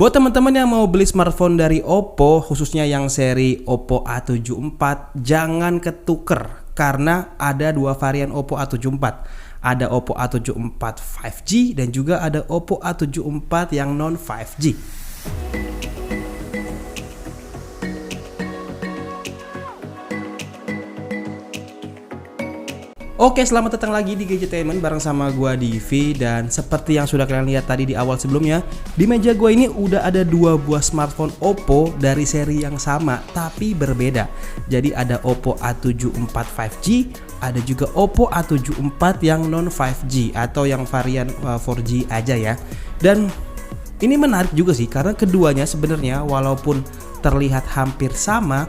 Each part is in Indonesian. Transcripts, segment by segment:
Buat teman-teman yang mau beli smartphone dari Oppo, khususnya yang seri Oppo A74, jangan ketuker karena ada dua varian Oppo A74. Ada Oppo A74 5G dan juga ada Oppo A74 yang non 5G. Oke, selamat datang lagi di Gadgetainment bareng sama gua Divi. Dan seperti yang sudah kalian lihat tadi di awal sebelumnya, di meja gua ini udah ada dua buah smartphone Oppo dari seri yang sama tapi berbeda. Jadi ada Oppo A74 5G, ada juga Oppo A74 yang non 5G atau yang varian 4G aja ya. Dan ini menarik juga sih karena keduanya sebenarnya walaupun terlihat hampir sama,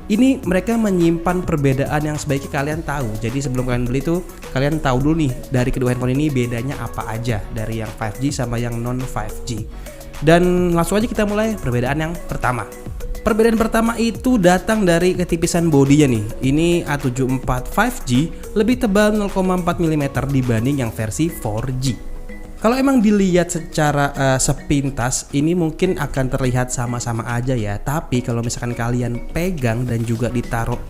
ini mereka menyimpan perbedaan yang sebaiknya kalian tahu. Jadi sebelum kalian beli tuh, kalian tahu dulu nih dari kedua handphone ini bedanya apa aja dari yang 5G sama yang non 5G. Dan langsung aja kita mulai perbedaan yang pertama. Perbedaan pertama itu datang dari ketipisan bodinya nih. Ini A74 5G lebih tebal 0,4 mm dibanding yang versi 4G. Kalau emang dilihat secara sepintas, ini mungkin akan terlihat sama-sama aja ya. Tapi kalau misalkan kalian pegang dan juga ditaruh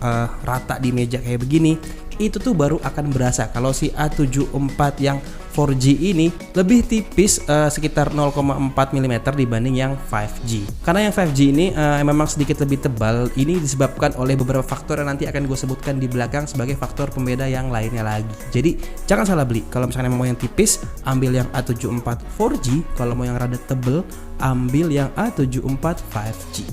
rata di meja kayak begini, itu tuh baru akan berasa kalau si A74 yang 4G ini lebih tipis, sekitar 0,4 mm dibanding yang 5G. Karena yang 5G ini memang sedikit lebih tebal. Ini disebabkan oleh beberapa faktor yang nanti akan gue sebutkan di belakang sebagai faktor pembeda yang lainnya lagi. Jadi jangan salah beli. Kalau misalnya mau yang tipis, ambil yang A74 4G. Kalau mau yang rada tebel, ambil yang A74 5G.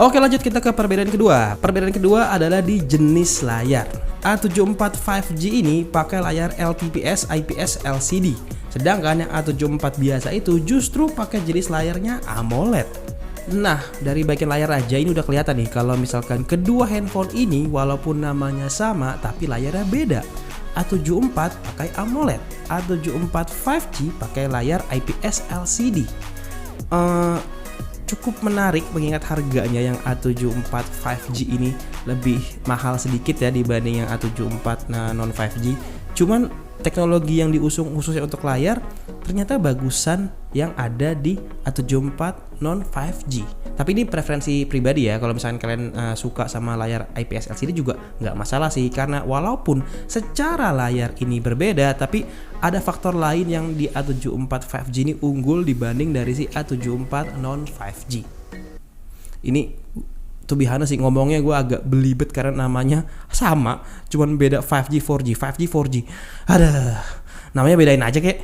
Oke, lanjut kita ke perbedaan kedua. Perbedaan kedua adalah di jenis layar. A74 5G ini pakai layar LTPS IPS LCD. Sedangkan yang A74 biasa itu justru pakai jenis layarnya AMOLED. Nah, dari bagian layar aja ini udah kelihatan nih kalau misalkan kedua handphone ini walaupun namanya sama tapi layarnya beda. A74 pakai AMOLED, A74 5G pakai layar IPS LCD. Cukup menarik mengingat harganya yang A74 5G ini lebih mahal sedikit ya dibanding yang A74 non 5G. Cuman teknologi yang diusung khususnya untuk layar ternyata bagusan yang ada di A74 non 5G. Tapi ini preferensi pribadi ya. Kalau misalnya kalian suka sama layar IPS LCD juga nggak masalah sih, karena walaupun secara layar ini berbeda, tapi ada faktor lain yang di A74 5G ini unggul dibanding dari si A74 non 5G. Ini to be honest sih, ngomongnya gue agak belibet karena namanya sama, cuman beda 5G 4G 5G 4G. Ada namanya bedain aja kek,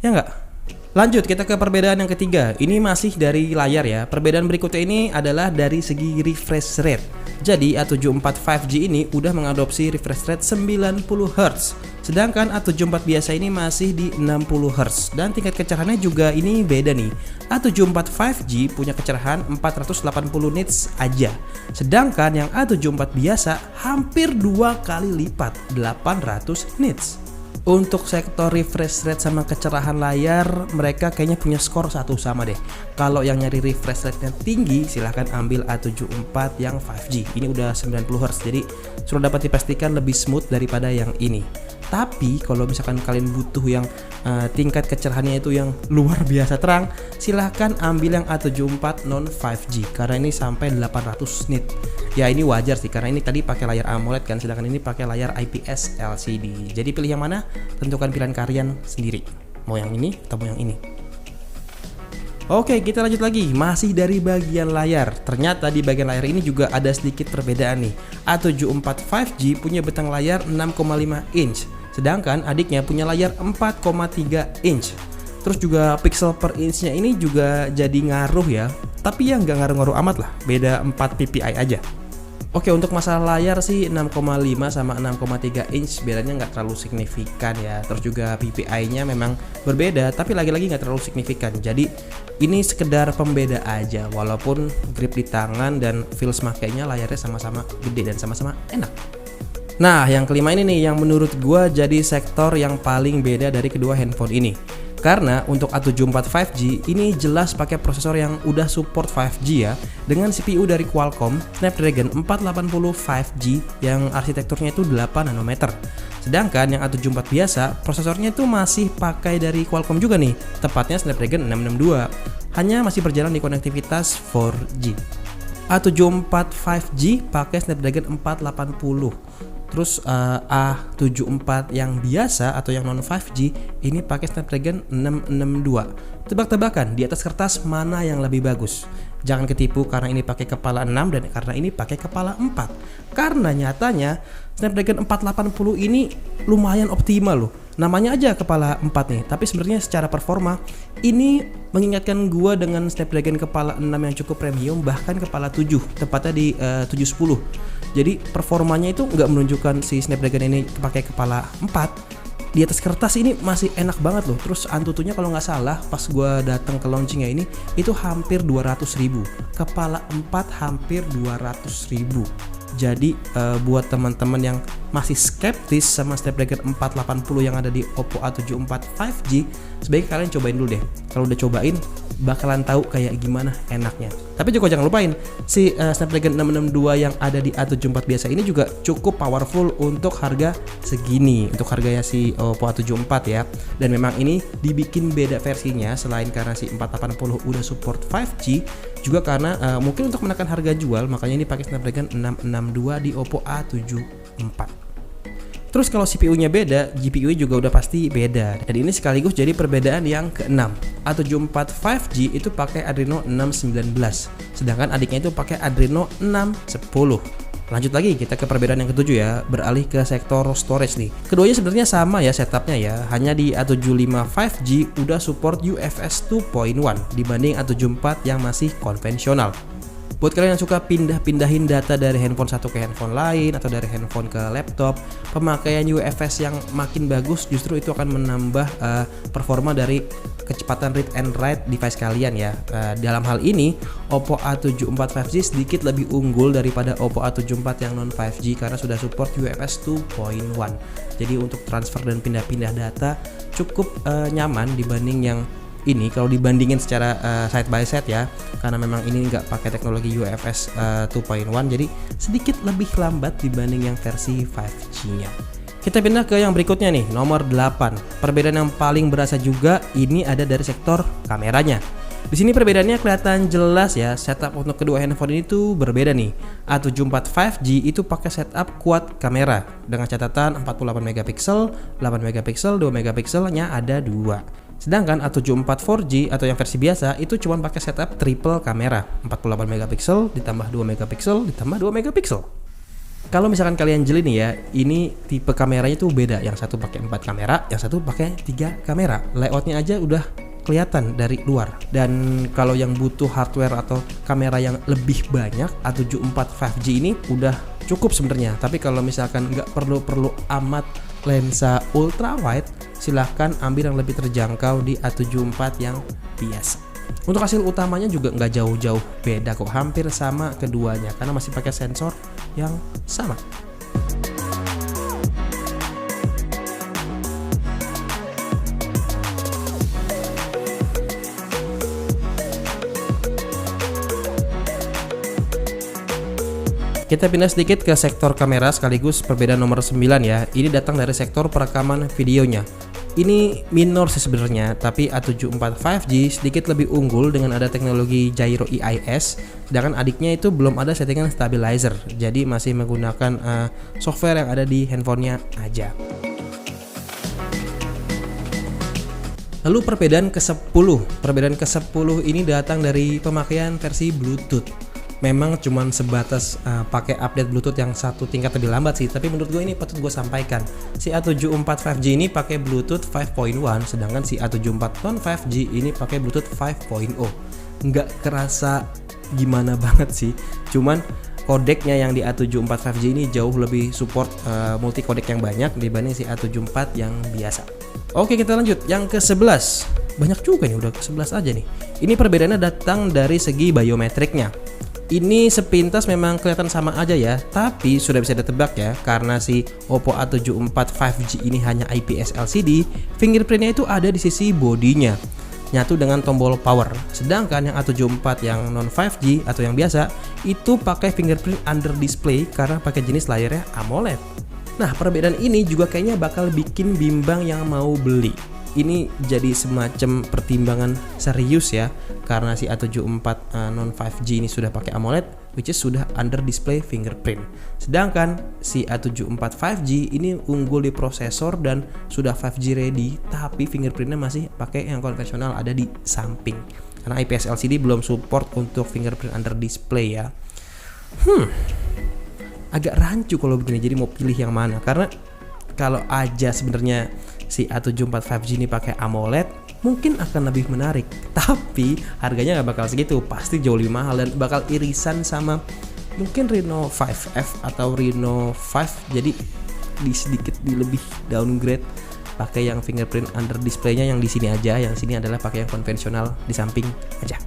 ya nggak? Lanjut kita ke perbedaan yang ketiga. Ini masih dari layar ya. Perbedaan berikutnya ini adalah dari segi refresh rate. Jadi A74 5G ini udah mengadopsi refresh rate 90 Hz. Sedangkan A74 biasa ini masih di 60 Hz. Dan tingkat kecerahannya juga ini beda nih. A74 5G punya kecerahan 480 nits aja. Sedangkan yang A74 biasa hampir 2 kali lipat, 800 nits. Untuk sektor refresh rate sama kecerahan layar, mereka kayaknya punya skor satu sama deh. Kalau yang nyari refresh rate-nya tinggi, silahkan ambil A74 yang 5G. Ini udah 90 Hz, jadi sudah dapat dipastikan lebih smooth daripada yang ini. Tapi kalau misalkan kalian butuh yang tingkat kecerahannya itu yang luar biasa terang, silahkan ambil yang A74 non 5G karena ini sampai 800 nit. Ya ini wajar sih karena ini tadi pakai layar AMOLED kan, sedangkan ini pakai layar IPS LCD. Jadi pilih yang mana? Tentukan pilihan kalian sendiri. Mau yang ini atau mau yang ini? Oke, kita lanjut lagi. Masih dari bagian layar. Ternyata di bagian layar ini juga ada sedikit perbedaan nih. A74 5G punya bentang layar 6,5 inch. Sedangkan adiknya punya layar 4,3 inch. Terus juga pixel per inch-nya ini juga jadi ngaruh ya. Tapi ya nggak ngaruh-ngaruh amat lah. Beda 4 ppi aja. Oke, untuk masalah layar sih 6,5 sama 6,3 inch bedanya nggak terlalu signifikan ya. Terus juga PPI-nya memang berbeda, tapi lagi-lagi nggak terlalu signifikan. Jadi ini sekedar pembeda aja. Walaupun grip di tangan dan feels makainya layarnya sama-sama gede dan sama-sama enak. Nah, yang kelima ini nih yang menurut gua jadi sektor yang paling beda dari kedua handphone ini. Karena untuk A74 5G ini jelas pakai prosesor yang udah support 5G ya, dengan CPU dari Qualcomm Snapdragon 480 5G yang arsitekturnya itu 8 nanometer. Sedangkan yang A74 biasa prosesornya itu masih pakai dari Qualcomm juga nih, tepatnya Snapdragon 662. hanya masih berjalan di konektivitas 4G. A74 5G pakai Snapdragon 480. Terus A74 yang biasa atau yang non 5G ini pakai Snapdragon 662. Tebak-tebakan di atas kertas mana yang lebih bagus? Jangan ketipu karena ini pakai kepala 6 dan karena ini pakai kepala 4. Karena nyatanya Snapdragon 480 ini lumayan optimal loh. Namanya aja kepala 4 nih, tapi sebenarnya secara performa ini mengingatkan gua dengan Snapdragon kepala 6 yang cukup premium, bahkan kepala 7, tepatnya di 710. Jadi performanya itu nggak menunjukkan si Snapdragon ini pakai kepala 4. Di atas kertas ini masih enak banget loh. Terus Antutunya kalau nggak salah pas gua datang ke launchingnya ini itu hampir 200.000. Kepala 4 hampir 200.000. Jadi buat teman-teman yang masih skeptis sama Snapdragon 480 yang ada di Oppo A74 5G, sebaiknya kalian cobain dulu deh. Kalau udah cobain bakalan tahu kayak gimana enaknya. Tapi juga jangan lupain si Snapdragon 662 yang ada di A74 biasa ini juga cukup powerful untuk harga segini, untuk harganya si Oppo A74 ya. Dan memang ini dibikin beda versinya selain karena si 480 udah support 5G, juga karena mungkin untuk menekan harga jual, makanya ini pakai Snapdragon 662 di Oppo A74. Terus kalau CPU-nya beda, GPU juga udah pasti beda. Dan ini sekaligus jadi perbedaan yang keenam. A74 5G itu pakai Adreno 619, sedangkan adiknya itu pakai Adreno 610. Lanjut lagi kita ke perbedaan yang ketujuh ya, beralih ke sektor storage nih. Keduanya sebenarnya sama ya setupnya ya, hanya di A75 5G udah support UFS 2.1 dibanding A74 yang masih konvensional. Buat kalian yang suka pindah-pindahin data dari handphone satu ke handphone lain atau dari handphone ke laptop, pemakaian UFS yang makin bagus justru itu akan menambah performa dari kecepatan read and write device kalian ya. Dalam hal ini Oppo A74 5G sedikit lebih unggul daripada Oppo A74 yang non 5G karena sudah support UFS 2.1. Jadi untuk transfer dan pindah-pindah data cukup nyaman dibanding yang ini kalau dibandingin secara side by side ya, karena memang ini nggak pakai teknologi UFS 2.1 jadi sedikit lebih lambat dibanding yang versi 5G-nya. Kita pindah ke yang berikutnya nih, nomor 8. Perbedaan yang paling berasa juga ini ada dari sektor kameranya. Di sini perbedaannya kelihatan jelas ya, setup untuk kedua handphone ini tuh berbeda nih. A74 5G itu pakai setup quad kamera dengan catatan 48 megapiksel, 8 megapiksel, 2 megapikselnya ada 2. Sedangkan A74 4G atau yang versi biasa itu cuma pakai setup triple kamera, 48 megapiksel ditambah 2 megapiksel ditambah 2 megapiksel. Kalau misalkan kalian jeli nih ya, ini tipe kameranya tuh beda. Yang satu pakai 4 kamera, yang satu pakai 3 kamera. Layoutnya aja udah kelihatan dari luar. Dan kalau yang butuh hardware atau kamera yang lebih banyak, A74 5G ini udah cukup sebenarnya. Tapi kalau misalkan nggak perlu amat lensa ultra wide, silahkan ambil yang lebih terjangkau di A74 yang biasa. Untuk hasil utamanya juga nggak jauh-jauh beda kok, hampir sama keduanya karena masih pakai sensor yang sama. Kita pindah sedikit ke sektor kamera sekaligus perbedaan nomor 9 ya. Ini datang dari sektor perekaman videonya. Ini minor sih sebenarnya, tapi A74 5G sedikit lebih unggul dengan ada teknologi gyro EIS, sedangkan adiknya itu belum ada settingan stabilizer. Jadi masih menggunakan software yang ada di handphonenya aja. Lalu perbedaan ke-10. Perbedaan ke-10 ini datang dari pemakaian versi Bluetooth. Memang cuman sebatas pakai update Bluetooth yang satu tingkat lebih lambat sih, tapi menurut gue ini patut gue sampaikan. Si A74 5G ini pakai Bluetooth 5.1, sedangkan si A74 non 5G ini pakai Bluetooth 5.0. Nggak kerasa gimana banget sih, cuman kodeknya yang di A74 5G ini jauh lebih support multi kodek yang banyak dibanding si A74 yang biasa. Oke, kita lanjut yang ke-11. Banyak juga nih, udah ke-11 aja nih. Ini perbedaannya datang dari segi biometriknya. Ini sepintas memang kelihatan sama aja ya, tapi sudah bisa ditebak ya, karena si Oppo A74 5G ini hanya IPS LCD, fingerprintnya itu ada di sisi bodinya, nyatu dengan tombol power. Sedangkan yang A74 yang non 5G atau yang biasa itu pakai fingerprint under display karena pakai jenis layarnya AMOLED. Nah, perbedaan ini juga kayaknya bakal bikin bimbang yang mau beli. ini jadi semacam pertimbangan serius ya, karena si A74 non 5G ini sudah pakai AMOLED, which is sudah under display fingerprint. Sedangkan si A74 5G ini unggul di prosesor dan sudah 5G ready, tapi fingerprintnya masih pakai yang konvensional ada di samping. Karena IPS LCD belum support untuk fingerprint under display ya. Agak rancu kalau begini, jadi mau pilih yang mana? Karena kalau aja sebenarnya si A74 5G ini pakai AMOLED mungkin akan lebih menarik, tapi harganya nggak bakal segitu, pasti jauh lebih mahal dan bakal irisan sama mungkin Reno 5F atau Reno 5, jadi sedikit lebih downgrade pakai yang fingerprint under displaynya yang di sini aja, yang sini adalah pakai yang konvensional di samping aja.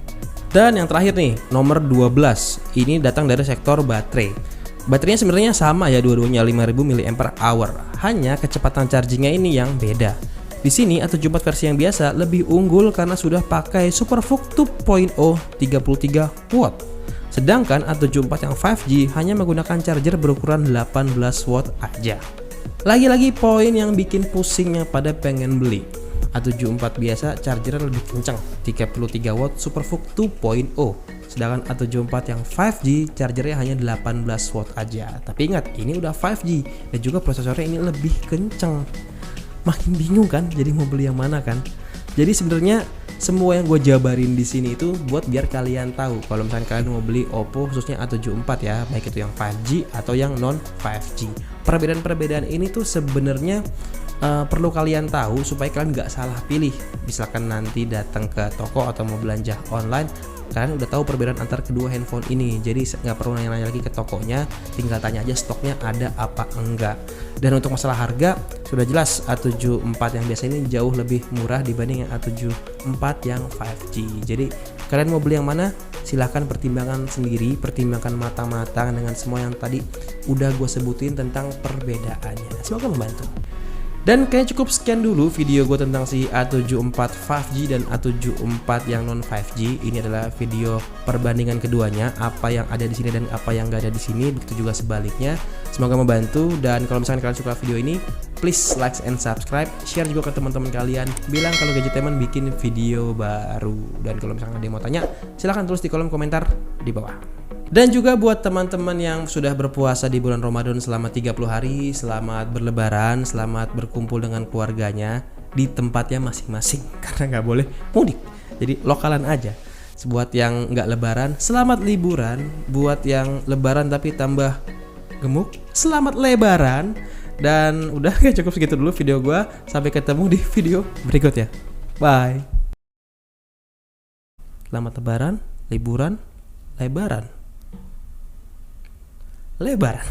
Dan yang terakhir nih, nomor 12, ini datang dari sektor baterai. Baterainya sebenarnya sama ya, dua-duanya 5000 mAh. Hanya kecepatan chargingnya ini yang beda. Di sini A74 versi yang biasa lebih unggul karena sudah pakai SuperVOOC 2.0 33 watt. Sedangkan A74 yang 5G hanya menggunakan charger berukuran 18 watt aja. Lagi-lagi poin yang bikin pusingnya pada pengen beli. A74 biasa chargernya lebih kencang, 33 watt SuperVOOC 2.0. Sedangkan A74 yang 5G chargernya hanya 18 watt aja. Tapi ingat, ini udah 5G dan juga prosesornya ini lebih kenceng. Makin bingung kan, jadi mau beli yang mana kan? Jadi sebenarnya semua yang gue jabarin di sini itu buat biar kalian tahu kalau misalnya kalian mau beli Oppo khususnya A74 ya, baik itu yang 5G atau yang non 5G. Perbedaan-perbedaan ini tuh sebenarnya perlu kalian tahu supaya kalian nggak salah pilih. Misalkan nanti datang ke toko atau mau belanja online, kalian udah tahu perbedaan antar kedua handphone ini, jadi nggak perlu nanya-nanya lagi ke tokonya, tinggal tanya aja stoknya ada apa enggak. Dan untuk masalah harga sudah jelas, A74 yang biasa ini jauh lebih murah dibanding yang A74 yang 5G. Jadi kalian mau beli yang mana silahkan pertimbangkan sendiri, pertimbangkan matang-matang dengan semua yang tadi udah gue sebutin tentang perbedaannya. Semoga membantu. Dan kayaknya cukup sekian dulu video gue tentang si A74 5G dan A74 yang non 5G. Ini adalah video perbandingan keduanya, apa yang ada di sini dan apa yang gak ada di sini, begitu juga sebaliknya. Semoga membantu, dan kalau misalkan kalian suka video ini, please like and subscribe, share juga ke teman-teman kalian, bilang kalau Gadgetemen bikin video baru. Dan kalau misalkan ada yang mau tanya, silahkan tulis di kolom komentar di bawah. Dan juga buat teman-teman yang sudah berpuasa di bulan Ramadan selama 30 hari, selamat berlebaran, selamat berkumpul dengan keluarganya di tempatnya masing-masing karena nggak boleh mudik. Jadi lokalan aja. Buat yang nggak lebaran, selamat liburan. Buat yang lebaran tapi tambah gemuk, selamat lebaran. Dan udah cukup segitu dulu video gua. Sampai ketemu di video berikutnya. Bye. Selamat lebaran, liburan, lebaran. Lebaran.